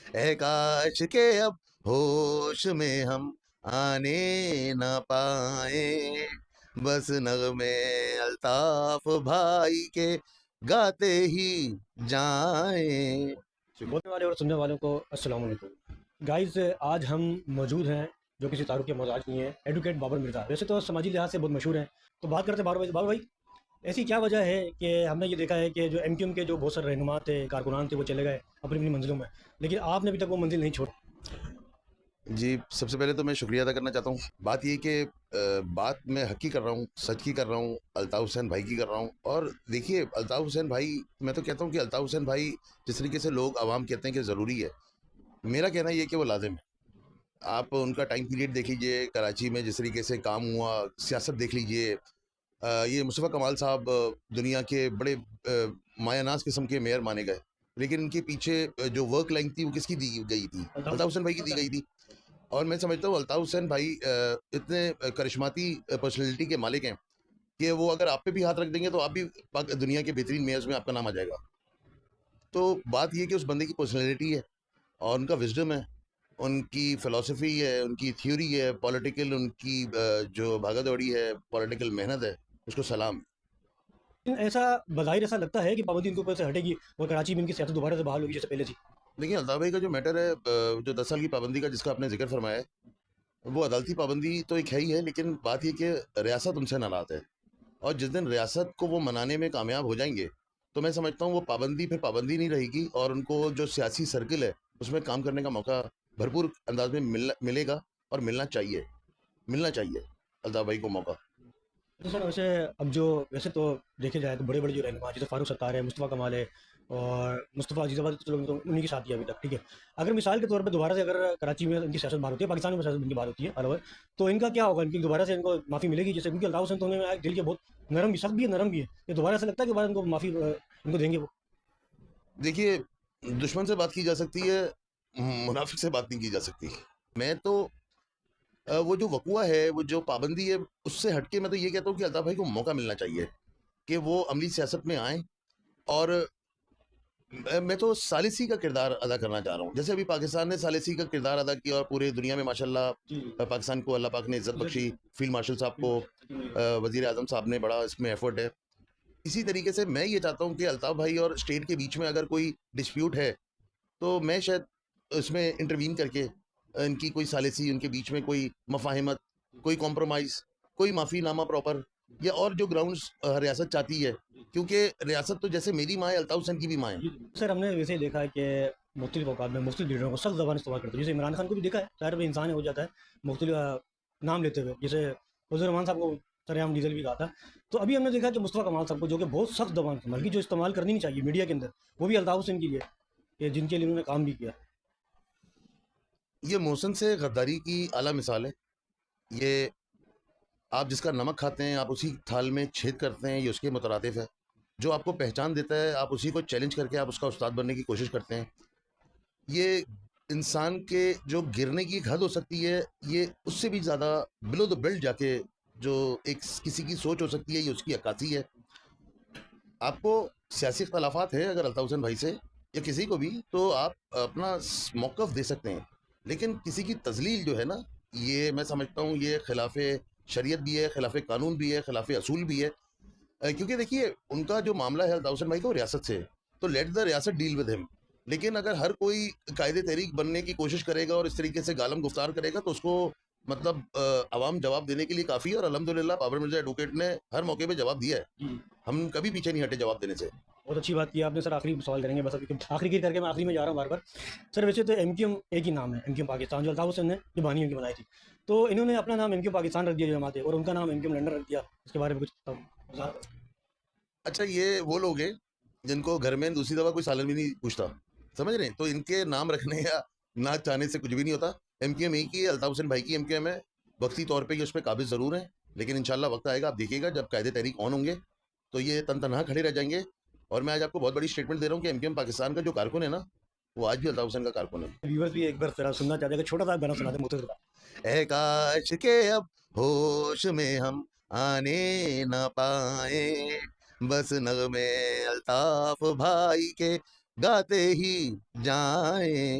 है काश के अब होश में हम आने न पाए, बस नगमे अल्ताफ भाई के गाते ही जाएं। बोलने वाले और सुनने वालों को अस्सलाम वालेकुम गाइस। आज हम मौजूद हैं जो किसी तारुफ के मोहताज नहीं है, एडवोकेट बाबर मिर्ज़ा। वैसे तो समाजी लिहाज से बहुत मशहूर हैं। तो बात करते हैं बाबर भाई। ऐसी क्या वजह है कि हमने ये देखा है कि जो एमक्यूएम के जो बहुत सारे रहनुमा थे, कारकुनान थे, वो चले गए अपनी अपनी मंजिलों में, लेकिन आपने अभी तक वो मंजिल नहीं छोड़ी। जी, सबसे पहले तो मैं शुक्रिया अदा करना चाहता हूँ। बात ये कि बात मैं हक की कर रहा हूँ, सच की कर रहा हूँ, अल्ताफ़ हुसैन भाई की कर रहा हूँ। और देखिए, अल्ताफ़ हुसैन भाई, मैं तो कहता हूँ कि अल्ताफ़ हुसैन भाई जिस तरीके से लोग आवाम कहते हैं कि ज़रूरी है, मेरा कहना ये है कि वो लाज़िम है। आप उनका टाइम पीरियड देख लीजिए, कराची में जिस तरीके से काम हुआ, सियासत देख लीजिए। ये मुस्तफ़ा कमाल साहब दुनिया के बड़े मायानाज़ किस्म के मेयर माने गए, लेकिन इनके पीछे जो वर्क लाइन थी, वो किसकी दी गई थी? अल्ताफ़ हुसैन भाई की दी गई थी। और मैं समझता हूँ अल्ताफ़ हुसैन भाई इतने करिश्माती पर्सनैलिटी के मालिक हैं कि वो अगर आप पे भी हाथ रख देंगे तो आप भी दुनिया के बेहतरीन मेयर्स में आपका नाम आ जाएगा। तो बात ये है कि उस बंदे की पर्सनैलिटी है और उनका विज़डम है, उनकी फ़िलॉसफ़ी है, उनकी थ्योरी है, पॉलिटिकल उनकी जो भागा-दौड़ी है, पॉलिटिकल मेहनत है, उसको सलाम। लेकिन ऐसा बज़ाहिर ऐसा लगता है कि पाबंदी इनके ऊपर से हटेगी और कराची में इनकी सियासत दोबारा से बहाल होगी जैसे पहले थी। देखिए, अल्ताफ़ भाई का जो मैटर है, जो 10 साल की पाबंदी का जिसका आपने ज़िक्र फ़रमाया है, वो अदालती पाबंदी तो एक है ही है, लेकिन बात ये कि रियासत उनसे नाराज़ है। और जिस दिन रियासत को वो मनाने में कामयाब हो जाएँगे, तो मैं समझता हूँ वो पाबंदी फिर पाबंदी नहीं रहेगी और उनको जो सियासी सर्किल है, उसमें काम करने का मौका भरपूर अंदाज़ में मिलेगा और मिलना चाहिए अल्ताफ़ भाई को मौका। तो सर वैसे अब जो वैसे तो देखे जाए तो बड़े बड़े जो रहनुमा जैसे फारूक सत्तार है, मुस्तफ़ा कमाल है और मुस्तफ़ा अजीज़ाबाद, तो चलो तो उन्हीं की शादी है अभी तक, ठीक है। अगर मिसाल के तौर पे दोबारा से अगर कराची में इनकी सियासत बाहर होती है, पाकिस्तान में सियासत इनकी बाहर होती है अलग, तो इनका क्या होगा? इनकी दोबारा से इनको माफ़ी मिलेगी जैसे? क्योंकि अल्ताफ़ हुसैन तो उन्होंने दिल के बहुत नरम भी, सख्त भी है, नरम भी है। ये दोबारा ऐसा लगता है कि दोबारा इनको माफ़ी इनको देंगे वो? देखिए, दुश्मन से बात की जा सकती है, मुनाफ़िक से बात नहीं की जा सकती। मैं तो वो जो वक़्वा है, वो जो पाबंदी है, उससे हट के मैं तो ये कहता हूँ कि अल्ताफ़ भाई को मौका मिलना चाहिए कि वो अमली सियासत में आएँ। और मैं तो सालिसी का किरदार अदा करना चाह रहा हूँ। जैसे अभी पाकिस्तान ने सालिसी का किरदार अदा किया और पूरे दुनिया में माशाल्लाह जी। पाकिस्तान को अल्लाह पाक ने इज़्ज़त इज़्ज़त दी। बख्शी। फ़ील्ड मार्शल साहब को, वज़ीर आज़म साहब ने बड़ा इसमें एफ़र्ट है। इसी तरीके से मैं ये चाहता हूँ कि अल्ताफ़ भाई और स्टेट के बीच में अगर कोई डिस्प्यूट है, तो मैं शायद इसमें इंटरवीन करके इनकी कोई सालिसी, उनके बीच में कोई मफ़ाहिमत, कोई कॉम्प्रोमाइज़, कोई माफ़ीनामा प्रॉपर, या और जो ग्राउंड्स रियासत चाहती है, क्योंकि रियासत तो जैसे मेरी माँ है, अल्ताफ़ हुसैन की भी माँ है। जी, सर हमने वैसे ही देखा है कि मुख्तलिफ औकात में मुख्तलिफ लीडरों को सख्त ज़बान इस्तेमाल करते हैं। जैसे इमरान खान को भी देखा है, ज़ाहिर है इंसान है, हो जाता है मुख्तलिफ नाम लेते हुए। जैसे वज़ीर रहमान साहब को सरेआम डीज़ल भी कहा था। तो अभी हमने देखा कि मुस्तफ़ा कमाल साहब को, जो कि बहुत सख्त ज़बान इस्तेमाल की, जो इस्तेमाल करनी नहीं चाहिए मीडिया के अंदर, वो भी अल्ताफ़ हुसैन के लिए, ये जिनके लिए उन्होंने काम भी किया। ये मोहसिन से गद्दारी की आला मिसाल है। ये आप जिसका नमक खाते हैं, आप उसी थाल में छेद करते हैं, ये उसके मुतरादिफ है। जो आपको पहचान देता है, आप उसी को चैलेंज करके आप उसका उस्ताद बनने की कोशिश करते हैं। ये इंसान के जो गिरने की एक हद हो सकती है, ये उससे भी ज़्यादा बिलो द बेल्ट जाके जो एक किसी की सोच हो सकती है, ये उसकी अक्कासी है। आपको सियासी इख्तलाफात है अगर अल्ताफ़ हुसैन भाई से या किसी को भी, तो आप अपना मौक़िफ़ दे सकते हैं। लेकिन किसी की तज़लील जो है ना, ये मैं समझता हूँ ये खिलाफ़ शरीयत भी है, खिलाफ़ कानून भी है, खिलाफ़ असूल भी है। क्योंकि देखिए उनका जो मामला है अल्ताफ़ हुसैन भाई का, वो रियासत से है, तो लेट द रियासत डील विद हिम। लेकिन अगर हर कोई कायदे तहरीक बनने की कोशिश करेगा और इस तरीके से गालम गुफ्तार करेगा, तो उसको मतलब अवाम जवाब देने के लिए काफ़ी है। और अल्हम्दुलिल्लाह बाबर मिर्ज़ा एडवोकेट ने हर मौके पे जवाब दिया है। जी। हम कभी पीछे नहीं हटे जवाब देने से। बहुत अच्छी बात की आपने सर। आखिरी सवाल करेंगे बस अभी, आखिरी की करके मैं आखिरी में जा रहा हूँ बार-बार। सर वैसे तो एमक्यूएम एक ही नाम है, एमक्यूएम पाकिस्तान, जो अल्ताफ़ हुसैन ने जो बानी उनकी बनाई थी। तो इन्होंने अपना नाम एमक्यूएम पाकिस्तान रख दिया जो जमात है, और उनका नाम एमक्यूएम लंदन रख दिया। इसके बारे में कुछ वज़ाहत करें? अच्छा, ये वो लोग हैं जिनको घर में दूसरी दफ़ा कोई सालन भी नहीं पूछता, समझ रहे हैं? तो इनके नाम रखने या ना चाहने से कुछ भी नहीं होता। एमक्यूएम एक ही है, अल्ताफ़ हुसैन भाई की एमक्यूएम है। वक़्ती तौर पे ये उसपे काबिज़ ज़रूर हैं, लेकिन इंशाअल्लाह वक़्त आएगा, आप देखिएगा जब कायदे तहरीक ऑन होंगे, तो ये तन-तनहा खड़े रह जाएँगे। और मैं आज आपको बहुत बड़ी स्टेटमेंट दे रहा हूँ कि एमक्यूएम पाकिस्तान का जो कारकुन है ना, वो आज भी अल्ताफ़ हुसैन का कारकुन है। व्यूअर्स भी एक बार ज़रा सुनना चाहते हैं, कि छोटा-सा गाना सुना दें मुख्तसर सा। ऐ काश के अब होश में हम आने न पाए, बस नगमे अल्ताफ भाई के गाते ही जाएं।